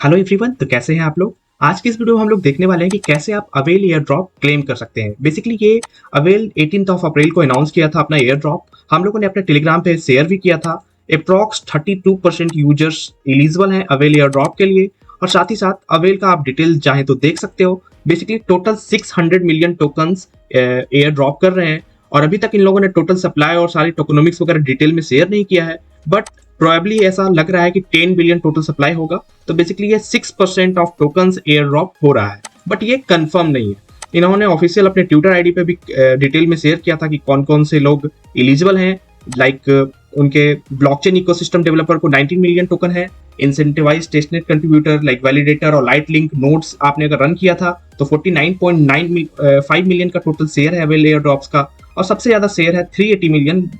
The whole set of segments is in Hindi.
हेलो एवरीवन, तो कैसे हैं आप लोग। आज की इस वीडियो में हम लोग देखने वाले हैं कि कैसे आप अवेल एयर ड्रॉप क्लेम कर सकते हैं। बेसिकली ये अवेल 18 ऑफ अप्रैल को अनाउंस किया था अपना एयर ड्रॉप। हम लोगों ने अपने टेलीग्राम पे शेयर भी किया था। अप्रॉक्स 32% यूजर्स एलिजिबल हैं अवेल एयर ड्रॉप के लिए। और साथ ही साथ अवेल का आप डिटेल चाहें तो देख सकते हो। Basically total 600 million tokens air drop कर रहे हैं। और अभी तक इन लोगों ने टोटल सप्लाई और सारी टोकनोमिक्स वगैरह डिटेल में शेयर नहीं किया है, बट प्रोबेबली ऐसा लग रहा है कि 10 बिलियन टोटल सप्लाई होगा। तो बेसिकली ये 6% ऑफ टोकन्स एयर ड्रॉप हो रहा है, बट ये कंफर्म नहीं है। इन्होंने ऑफिशियल अपने ट्विटर आईडी पे भी डिटेल में शेयर किया था कि कौन कौन से लोग एलिजिबल हैं। लाइक उनके ब्लॉकचेन इकोसिस्टम डेवलपर को 19 मिलियन टोकन है। Incentivize testnet contributor like validator और लाइट लिंक नोड्स आपने अगर रन किया था तो 49.95 मिलियन का टोटल शेयर है अवेल एयर ड्रॉप्स का। और सबसे ज्यादा शेयर है $380 मिलियन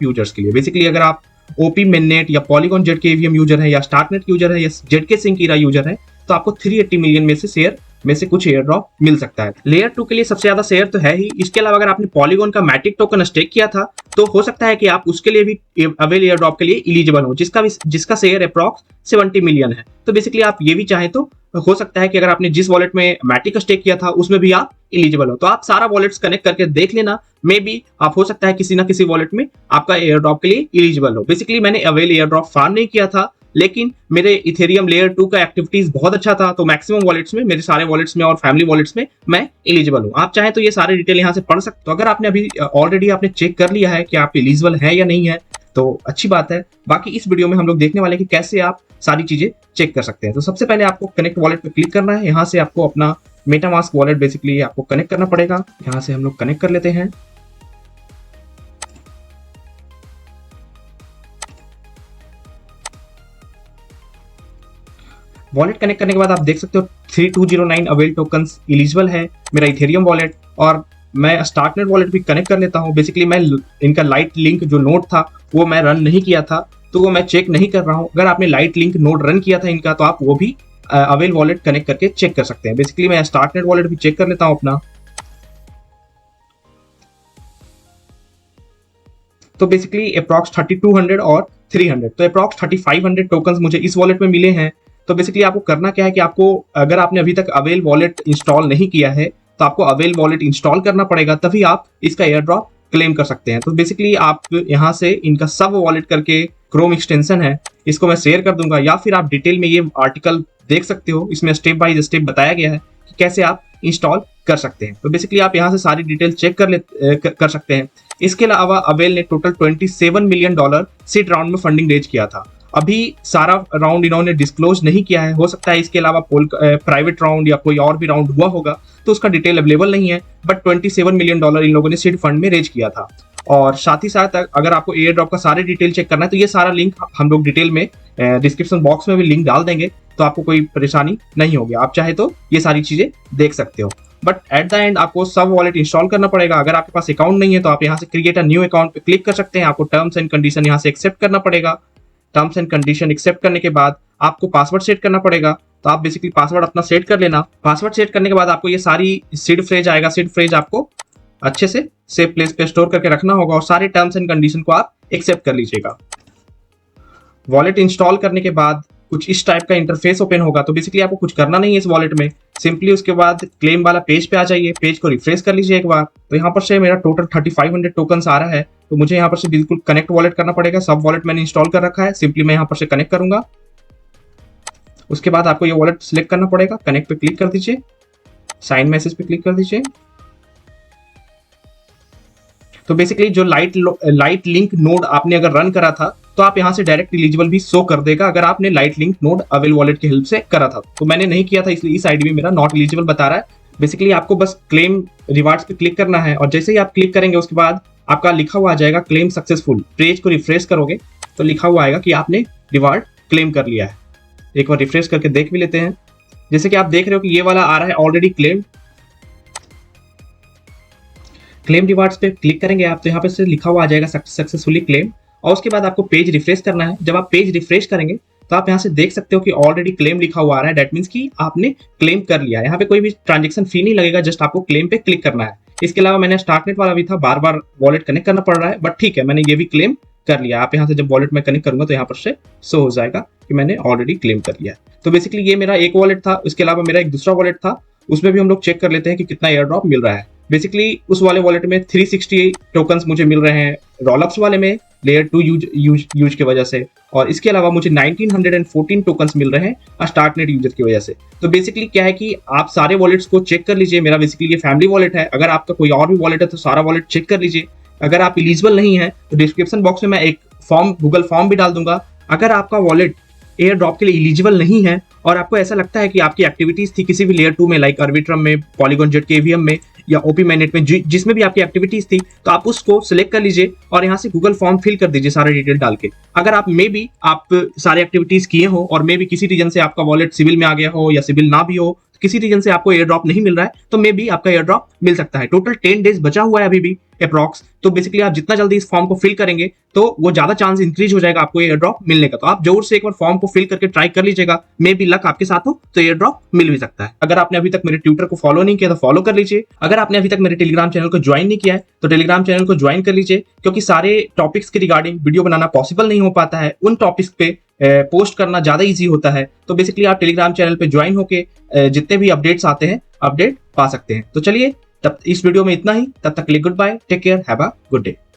यूजर्स के लिए। बेसिकली अगर आप ओपी मिननेट या पॉलीगॉन जेड के ईवीएम यूजर है या स्टार्टनेट यूजर है या जेड के सिंक ईरा यूजर है तो आपको 380 मिलियन में से शेयर में से कुछ एयर ड्रॉप मिल सकता है। लेयर 2 के लिए सबसे ज्यादा शेयर तो है ही। इसके अलावा अगर आपने पॉलीगॉन का मैटिक टोकन स्टेक किया था तो हो सकता है कि आप उसके लिए भी अवेल एयर ड्रॉप के लिए एलिजिबल हो, जिसका शेयर अप्रॉक्स 70 मिलियन है। तो बेसिकली आप ये भी चाहें तो हो सकता है कि अगर आपने जिस वॉलेट में मैटिक स्टेक किया था उसमें भी आप एलिजिबल हो। तो आप सारा वॉलेट्स कनेक्ट करके देख लेना, मे बी आप हो सकता है किसी ना किसी वॉलेट में आपका एयर ड्रॉप के लिए एलिजिबल हो। बेसिकली मैंने अवेल एयर ड्रॉप फार्म नहीं किया था, लेकिन मेरे इथेरियम लेयर 2 का एक्टिविटीज बहुत अच्छा था, तो मैक्सिमम वॉलेट्स में, मेरे सारे वॉलेट्स में और फैमिली वॉलेट्स में मैं एलिजिबल हूँ। आप चाहें तो ये सारे डिटेल यहाँ से पढ़ सकते हो। तो अगर आपने अभी ऑलरेडी आपने चेक कर लिया है कि आप एलिजिबल है या नहीं है तो अच्छी बात है। बाकी इस वीडियो में हम लोग देखने वाले हैं कि कैसे आप सारी चीजें चेक कर सकते हैं। तो सबसे पहले आपको कनेक्ट वॉलेट पे क्लिक करना है। यहाँ से आपको अपना मेटामास्क वॉलेट बेसिकली आपको कनेक्ट करना पड़ेगा। यहाँ से हम लोग कनेक्ट कर लेते हैं। वॉलेट कनेक्ट करने के बाद आप देख सकते हो 3209 अवेल टोकन्स एलिजिबल है मेरा इथेरियम वॉलेट। और मैं स्टार्टनेट वॉलेट भी कनेक्ट कर लेता हूँ। बेसिकली मैं इनका लाइट लिंक जो नोड था वो मैं रन नहीं किया था, तो वो मैं चेक नहीं कर रहा हूँ। अगर आपने लाइट लिंक नोड रन किया था इनका तो आप वो भी अवेल वॉलेट कनेक्ट करके चेक कर सकते हैं। बेसिकली मैं स्टार्टनेट वॉलेट भी चेक कर लेता हूँ अपना। तो बेसिकली अप्रॉक्स 3200 और 300, तो अप्रॉक्स 3500 टोकन्स मुझे इस वॉलेट में मिले हैं। तो बेसिकली आपको करना क्या है कि आपको, अगर आपने अभी तक अवेल वॉलेट इंस्टॉल नहीं किया है तो आपको अवेल वॉलेट इंस्टॉल करना पड़ेगा, तभी आप इसका एयर ड्रॉप क्लेम कर सकते हैं। तो बेसिकली आप यहाँ से इनका सब वॉलेट करके क्रोम एक्सटेंशन है, इसको मैं शेयर कर दूंगा, या फिर आप डिटेल में ये आर्टिकल देख सकते हो। इसमें स्टेप बाय स्टेप बताया गया है कि कैसे आप इंस्टॉल कर सकते हैं। तो बेसिकली आप यहाँ से सारी डिटेल चेक कर सकते हैं। इसके अलावा अवेल ने टोटल $27 मिलियन सीड राउंड में फंडिंग रेज किया था। अभी सारा राउंड इन्होंने डिस्क्लोज नहीं किया है, हो सकता है इसके अलावा प्राइवेट राउंड या कोई और भी राउंड हुआ होगा, तो उसका डिटेल अवेलेबल नहीं है। बट $27 मिलियन इन लोगों ने सीड फंड में रेज किया था। और साथ ही साथ अगर आपको एयर ड्रॉप का सारे डिटेल चेक करना है तो ये सारा लिंक हम लोग डिटेल में डिस्क्रिप्शन बॉक्स में भी लिंक डाल देंगे, तो आपको कोई परेशानी नहीं होगी। आप चाहे तो ये सारी चीजें देख सकते हो। बट एट द एंड आपको सब वॉलेट इंस्टॉल करना पड़ेगा। अगर आपके पास अकाउंट नहीं है तो आप यहाँ से क्रिएट अ न्यू अकाउंट पे क्लिक कर सकते हैं। आपको टर्म्स एंड कंडीशन यहाँ से एक्सेप्ट करना पड़ेगा। टर्म्स एंड कंडीशन एक्सेप्ट करने के बाद आपको पासवर्ड सेट करना पड़ेगा। तो आप बेसिकली पासवर्ड अपना सेट कर लेना। पासवर्ड सेट करने के बाद आपको ये सारी सीड फ्रेज आएगा। सीड फ्रेज आपको अच्छे से सेफ प्लेस पे स्टोर करके रखना होगा और सारे टर्म्स एंड कंडीशन को आप एक्सेप्ट कर लीजिएगा। वॉलेट इंस्टॉल करने के बाद कुछ इस टाइप का इंटरफेस ओपन होगा। तो बेसिकली आपको कुछ करना नहीं है इस वॉलेट में, सिंपली उसके बाद क्लेम वाला पेज पे आ जाइए। पेज को रिफ्रेश कर लीजिए एक बार। तो यहाँ पर से मेरा टोटल 3500 टोकन्स आ रहा है। तो मुझे यहाँ पर से बिल्कुल कनेक्ट वॉलेट करना पड़ेगा। सब वॉलेट मैंने इंस्टॉल कर रखा है, सिंपली मैं यहाँ पर से कनेक्ट करूंगा। उसके बाद आपको ये वॉलेट सिलेक्ट करना पड़ेगा। कनेक्ट पे क्लिक कर दीजिए, साइन मैसेज पे क्लिक कर दीजिए। तो बेसिकली जो लाइट लिंक नोड आपने अगर रन करा था तो आप यहाँ से डायरेक्ट एलिजिबल भी शो कर देगा, अगर आपने light link node avail wallet की हेल्प से करा था। तो मैंने नहीं किया था इसलिए इस आईडी में मेरा नॉट एलिजिबल बता रहा है। बेसिकली आपको बस क्लेम रिवार्ड्स पे क्लिक करना है और जैसे ही आप क्लिक करेंगे उसके बाद आपका लिखा हुआ आ जाएगा क्लेम सक्सेसफुल। पेज को रिफ्रेश करोगे तो लिखा हुआ आएगा कि आपने रिवार्ड क्लेम कर लिया है। एक बार रिफ्रेश करके देख भी लेते हैं। जैसे कि आप देख रहे हो कि ये वाला आ रहा है ऑलरेडी क्लेम रिवार्ड्स पे क्लिक करेंगे आप तो यहाँ पे से लिखा हुआ आ जाएगा सक्सेसफुली क्लेम। और उसके बाद आपको पेज रिफ्रेश करना है। जब आप पेज रिफ्रेश करेंगे तो आप यहाँ से देख सकते हो कि ऑलरेडी क्लेम लिखा हुआ आ रहा है। दैट मीन्स कि आपने क्लेम कर लिया है। यहाँ पे कोई भी ट्रांजेक्शन फी नहीं लगेगा, जस्ट आपको क्लेम पे क्लिक करना है। इसके अलावा मैंने स्टार्टनेट वाला भी था, बार बार वॉलेट कनेक्ट करना पड़ रहा है, बट ठीक है मैंने ये भी क्लेम कर लिया। आप यहाँ से जब वॉलेट में कनेक्ट करूंगा तो यहाँ पर से शो हो जाएगा कि मैंने ऑलरेडी क्लेम कर लिया है। तो बेसिकली ये मेरा एक वॉलेट था, इसके अलावा मेरा एक दूसरा वॉलेट था, उसमें भी हम लोग चेक कर लेते हैं कि कितना एयर ड्रॉप मिल रहा है। बेसिकली उस वाले वॉलेट में 360 टोकन्स मुझे मिल रहे हैं, रोलअप्स वाले में लेयर 2 यूज की वजह से, और इसके अलावा मुझे 1914 टोकन्स मिल रहे हैं स्टार्टनेट यूजर की वजह से। तो बेसिकली क्या है कि आप सारे वॉलेट्स को चेक कर लीजिए। मेरा बेसिकली ये फैमिली वॉलेट है, अगर आपका कोई और भी वॉलेट है तो सारा वॉलेट चेक कर लीजिए। अगर आप एलिजिबल नहीं है तो डिस्क्रिप्शन बॉक्स में मैं एक फॉर्म, गूगल फॉर्म भी डाल दूंगा। अगर आपका वॉलेट एयर ड्रॉप के लिए एलिजिबल नहीं है और आपको ऐसा लगता है कि आपकी एक्टिविटीज थी किसी भी लेयर 2 में, लाइक अर्बिट्रम में, पॉलीगॉन जेट के ईवीएम में या ओपी मैनेट में, जिसमें भी आपकी एक्टिविटीज थी, तो आप उसको सिलेक्ट कर लीजिए और यहाँ से गूगल फॉर्म फिल कर दीजिए सारा डिटेल डाल के। अगर आप मे बी आप सारी एक्टिविटीज किए हो और मे बी किसी रीजन से आपका वॉलेट सिविल में आ गया हो या सिविल ना भी हो, किसी रीजन से आपको एयर ड्रॉप नहीं मिल रहा है, तो मे बी आपका एयर ड्रॉप मिल सकता है। टोटल 10 डेज बचा हुआ है अभी भी अप्रॉक्स। तो बेसिकली आप जितना जल्दी इस फॉर्म को फिल करेंगे तो वो ज्यादा चांस इंक्रीज हो जाएगा आपको एयर ड्रॉप मिलने का। तो आप जरूर से एक बार फॉर्म को फिल करके ट्राई कर लीजिएगा, मे बी लक आपके साथ हो तो एयर ड्रॉप मिल भी सकता है। अगर आपने अभी तक मेरे ट्विटर को फॉलो नहीं किया तो फॉलो कर लीजिए। अगर आपने अभी तक मेरे टेलीग्राम चैनल को ज्वाइन नहीं किया है तो टेलीग्राम चैनल को ज्वाइन कर लीजिए, क्योंकि सारे टॉपिक्स के रिगार्डिंग वीडियो बनाना पॉसिबल नहीं हो पाता है, उन टॉपिक्स पे पोस्ट करना ज्यादा इजी होता है। तो बेसिकली आप टेलीग्राम चैनल पे ज्वाइन होके जितने भी अपडेट्स आते हैं अपडेट पा सकते हैं। तो चलिए तब इस वीडियो में इतना ही, तब तक के लिए goodbye, take care, have a good day.